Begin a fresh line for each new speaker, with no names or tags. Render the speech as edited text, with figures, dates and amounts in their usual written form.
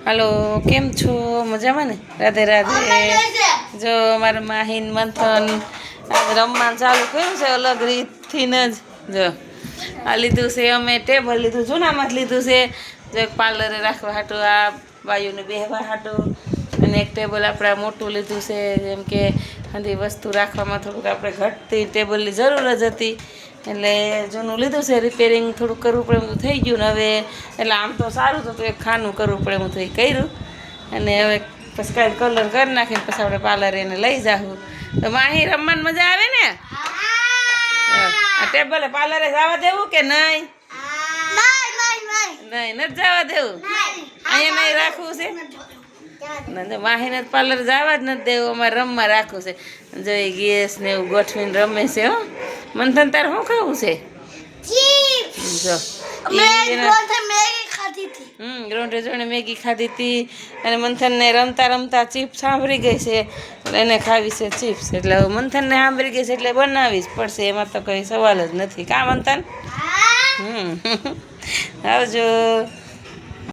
હાલો, કેમ છો? મજામાં ને? રાધે રાધે. જો અમારા માહીન મંથન આજે રમવાનું ચાલુ કર્યું છે અલગ રીતથી જ. જો આ લીધું છે અમે ટેબલ લીધું જૂનામાં જ લીધું છે. જો એક પાર્લરે રાખવા હાટું, આ બાયુને બેહવા હાટું, અને એક ટેબલ આપણે મોટું લીધું છે, જેમ કે બધી વસ્તુ રાખવામાં થોડુંક આપણે ઘટતી ટેબલની જરૂર જ હતી, એટલે જૂનું લીધું છે. રિપેરિંગ થોડુંક કરવું પડે એવું થઈ ગયું ને હવે, એટલે આમ તો સારું તો એક ખાનું કરવું પડે એવું થઈ કર્યું, અને હવે પછી કાંઈ કલર કરી નાખીને પછી આપણે પાર્લર એને લઈ જાઉં. તો માહી રમવાની મજા આવે ને? આ ટેબલે પાર્લરે જવા દેવું કે નહીં? નહીં, નથી જવા દેવું. અહીંયા નહીં રાખવું છે. માહીને પાર્લર જવા જ નથી દેવું, અમારે રમવા રાખવું છે. જો એ ગેસ ને એવું ગોઠવીને રમે છે. હો મંથન, તારે શું ખાવું છે? જો રોંઢે જોડે મેગી ખાધી હતી, અને મંથનને રમતા રમતા ચિપ્સ સાંભળી ગઈ છે, એને ખાવી છે ચિપ્સ. એટલે હવે મંથનને સાંભળી ગઈ છે એટલે બનાવી જ પડશે, એમાં તો કંઈ સવાલ જ નથી. કા મંથન? આવજો.